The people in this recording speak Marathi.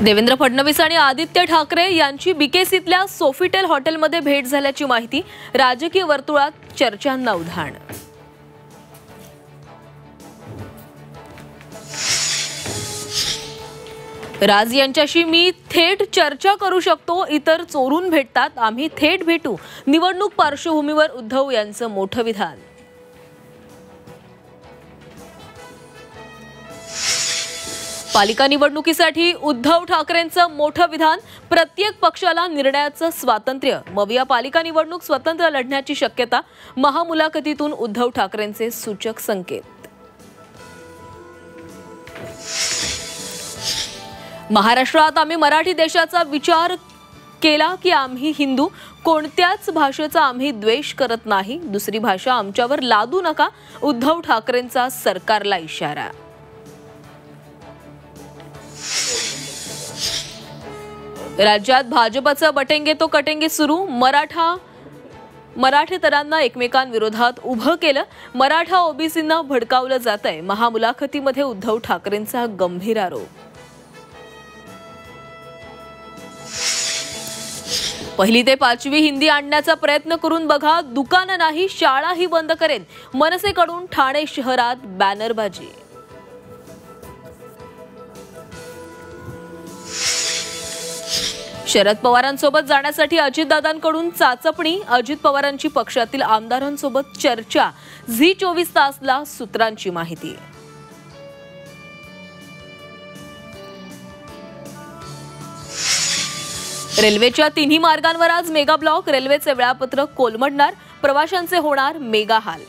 देवेंद्र फडणवीस आणि आदित्य ठाकरे यांची बीकेसीतल्या सोफिटेल हॉटेलमध्ये भेट झाल्याची माहिती राजकीय वर्तुळात चर्चांना उधाण। राज यांच्याशी मी थेट चर्चा करू शकतो, इतर चोरून भेटतात, आम्ही थेट भेटू। निवडणूक पार्श्वभूमीवर उद्धव यांचं मोठं विधान। पालिका निवडणुकीसाठी उद्धव ठाकरेंचं मोठं विधान। प्रत्येक पक्षाला निर्णयाचं स्वातंत्र्य, मग या पालिका निवडणूक स्वतंत्र लढण्याची शक्यता। महामुलाखतीतून उद्धव ठाकरेंचे सूचक संकेत। महाराष्ट्रात आम्ही मराठी देशाचा विचार केला की आम्ही हिंदू, कोणत्याच भाषेचा आम्ही द्वेष करत नाही, दुसरी भाषा आमच्यावर लादू नका। उद्धव ठाकरेंचा सरकारला इशारा। राज्यात भाजपचं बटेंगे तो कटेंगे सुरू। मराठेतरांना एकमेकांविरोधात उभं केलं। मराठा ओबीसींना भडकावलं जातंय। महामुलाखतीमध्ये उद्धव ठाकरेंचा गंभीर आरोप। पहिली ते पाचवी हिंदी आणण्याचा प्रयत्न करून बघा, दुकानं नाही शाळाही बंद करेन। मनसेकडून ठाणे शहरात बॅनरबाजी। शरद पवारांसोबत जाण्यासाठी अजितदादांकडून चाचपणी। अजित पवारांची पक्षातील आमदारांसोबत चर्चा। झी 24 तासला सूत्रांची माहिती। रेल्वेच्या तिन्ही मार्गांवर आज मेगा ब्लॉक। रेल्वेचे वेळापत्रक कोलमडणार, प्रवाशांचे होणार मेगा हाल।